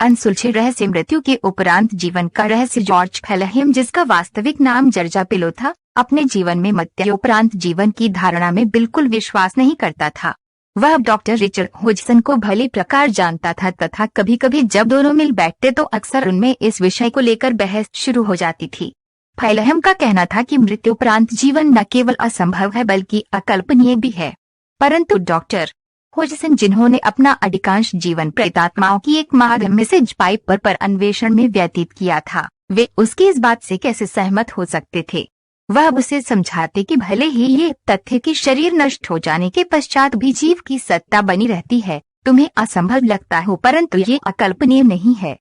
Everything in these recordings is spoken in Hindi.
अनसुलझे रहस्य, मृत्यु के उपरांत जीवन का रहस्य। जॉर्ज फेलहेम, जिसका वास्तविक नाम जर्जा पिलो था, अपने जीवन में मृत्यु उपरांत जीवन की धारणा में बिल्कुल विश्वास नहीं करता था। वह डॉक्टर रिचर्ड होजसन को भली प्रकार जानता था तथा कभी कभी जब दोनों मिल बैठते तो अक्सर उनमें इस विषय को लेकर बहस शुरू हो जाती थी। फेलहेम का कहना था कि मृत्यु उपरांत जीवन न केवल असंभव है बल्कि अकल्पनीय भी है, परंतु डॉक्टर होजसन, जिन्होंने अपना अधिकांश जीवन प्रेतात्माओं की एक माध्यम मैसेज पाइपर पर अन्वेषण में व्यतीत किया था, वे उसकी इस बात से कैसे सहमत हो सकते थे। वह उसे समझाते कि भले ही ये तथ्य कि शरीर नष्ट हो जाने के पश्चात भी जीव की सत्ता बनी रहती है तुम्हें असंभव लगता हो, परंतु ये अकल्पनीय नहीं है।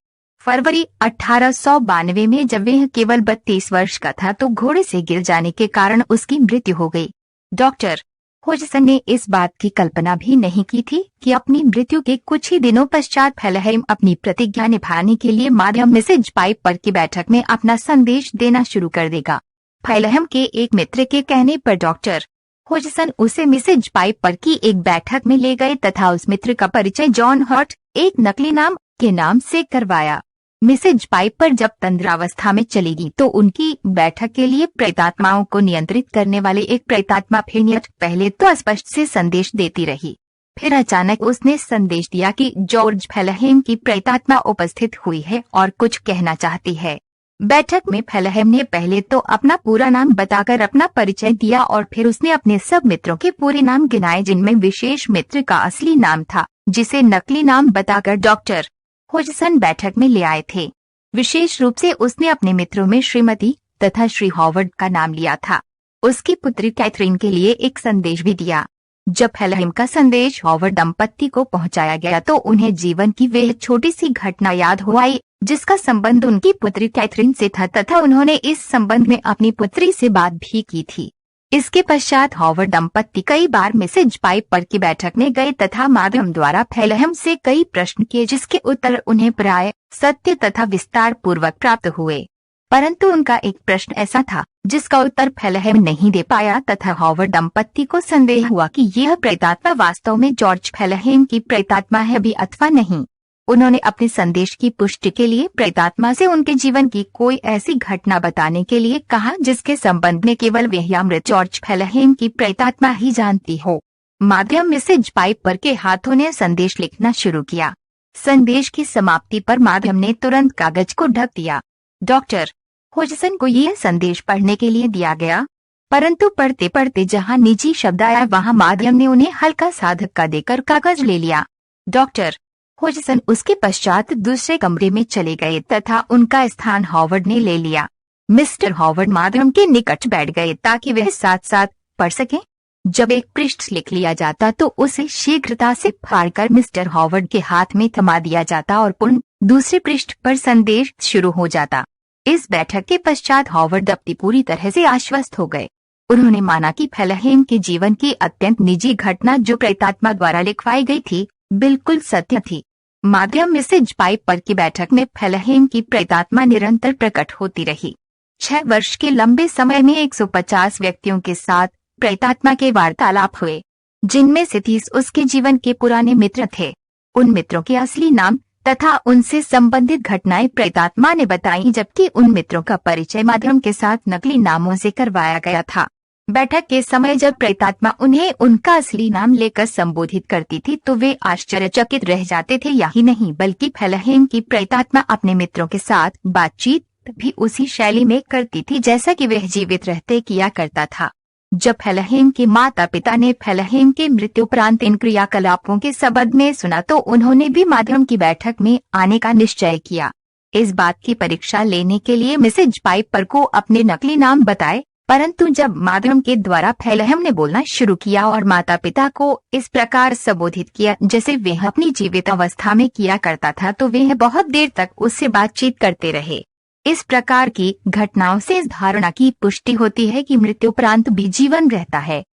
फरवरी 1892 में जब वह केवल 32 वर्ष का था तो घोड़े से गिर जाने के कारण उसकी मृत्यु हो गई। डॉक्टर होजसन ने इस बात की कल्पना भी नहीं की थी कि अपनी मृत्यु के कुछ ही दिनों पश्चात फेलहेम अपनी प्रतिज्ञा निभाने के लिए माध्यम मैसेज पाइपर की बैठक में अपना संदेश देना शुरू कर देगा। फेलहेम के एक मित्र के कहने पर डॉक्टर होजसन उसे मैसेज पाइपर की एक बैठक में ले गए तथा उस मित्र का परिचय जॉन हॉट, एक नकली नाम के नाम से करवाया। मैसेज पाइपर जब तंद्रावस्था में चलेगी तो उनकी बैठक के लिए प्रेतात्माओं को नियंत्रित करने वाले एक प्रेतात्मा फेनियट पहले तो अस्पष्ट से संदेश देती रही, फिर अचानक उसने संदेश दिया कि जॉर्ज फेलहेम की प्रेतात्मा उपस्थित हुई है और कुछ कहना चाहती है। बैठक में फेलहेम ने पहले तो अपना पूरा नाम बताकर अपना परिचय दिया और फिर उसने अपने सब मित्रों के पूरे नाम गिनाए, जिनमें विशेष मित्र का असली नाम था जिसे नकली नाम बताकर डॉक्टर होजसन बैठक में ले आए थे। विशेष रूप से उसने अपने मित्रों में श्रीमती तथा श्री हॉवर्ड का नाम लिया था। उसकी पुत्री कैथरीन के लिए एक संदेश भी दिया। जब फेलहेम का संदेश हॉवर्ड दंपत्ति को पहुंचाया गया तो उन्हें जीवन की वह छोटी सी घटना याद हो आई जिसका संबंध उनकी पुत्री कैथरीन से था तथा उन्होंने इस संबंध में अपनी पुत्री से बात भी की थी। इसके पश्चात हॉवर्ड दंपत्ति कई बार मैसेज पाइपर की बैठक में गए तथा माध्यम द्वारा फेलहेम से कई प्रश्न किए जिसके उत्तर उन्हें प्राय सत्य तथा विस्तार पूर्वक प्राप्त हुए, परंतु उनका एक प्रश्न ऐसा था जिसका उत्तर फेलहेम नहीं दे पाया तथा हॉवर्ड दंपत्ति को संदेह हुआ कि यह प्रेतात्मा वास्तव में जॉर्ज फेलहेम की प्रेतात्मा है भी अथवा नहीं। उन्होंने अपने संदेश की पुष्टि के लिए प्रेतात्मा से उनके जीवन की कोई ऐसी घटना बताने के लिए कहा जिसके संबंध में केवल वह या मृत जॉर्ज फेलहेम की प्रेतात्मा ही जानती हो। माध्यम मैसेज पाइपर के हाथों ने संदेश लिखना शुरू किया। संदेश की समाप्ति पर माध्यम ने तुरंत कागज को ढक दिया। डॉक्टर होजसन को यह संदेश पढ़ने के लिए दिया गया, परंतु पढ़ते पढ़ते जहां निजी शब्द आया वहां माध्यम ने उन्हें हल्का सा धक्का देकर कागज ले लिया। डॉक्टर होजसन उसके पश्चात दूसरे कमरे में चले गए तथा उनका स्थान हॉवर्ड ने ले लिया। मिस्टर हॉवर्ड माध्यम के निकट बैठ गए ताकि वह साथ साथ पढ़ सकें। जब एक पृष्ठ लिख लिया जाता तो उसे शीघ्रता से फाड़कर मिस्टर हॉवर्ड के हाथ में थमा दिया जाता और पुनः दूसरे पृष्ठ पर संदेश शुरू हो जाता। इस बैठक के पश्चात हॉवर्ड दंपति पूरी तरह से आश्वस्त हो गए। उन्होंने माना कि फेलहेम के जीवन की अत्यंत निजी घटना जो प्रेतात्मा द्वारा लिखवाई गई थी बिल्कुल सत्य थी। माध्यम मैसेज पाइपर की बैठक में फेलहेम की प्रेतात्मा निरंतर प्रकट होती रही। 6 वर्ष के लंबे समय में 150 व्यक्तियों के साथ प्रेतात्मा के वार्तालाप हुए, जिनमें से 30 उसके जीवन के पुराने मित्र थे। उन मित्रों के असली नाम तथा उनसे संबंधित घटनाएं प्रेतात्मा ने बताई, जबकि उन मित्रों का परिचय माध्यम के साथ नकली नामों से करवाया गया था। बैठक के समय जब प्रेतात्मा उन्हें उनका असली नाम लेकर संबोधित करती थी तो वे आश्चर्यचकित रह जाते थे। यही नहीं बल्कि फेलहेम की प्रेतात्मा अपने मित्रों के साथ बातचीत भी उसी शैली में करती थी जैसा कि वह जीवित रहते किया करता था। जब फेलहेम के माता पिता ने फेलहेम के मृत्यु उपरांत इन क्रियाकलापों के संबंध में सुना तो उन्होंने भी माध्यम की बैठक में आने का निश्चय किया। इस बात की परीक्षा लेने के लिए मैसेज पाइपर को अपने नकली नाम बताए, परंतु जब माध्यम के द्वारा फेलहेम ने बोलना शुरू किया और माता पिता को इस प्रकार संबोधित किया जैसे वह अपनी जीवित अवस्था में किया करता था तो वह बहुत देर तक उससे बातचीत करते रहे। इस प्रकार की घटनाओं से इस धारणा की पुष्टि होती है कि मृत्यु उपरांत भी जीवन रहता है।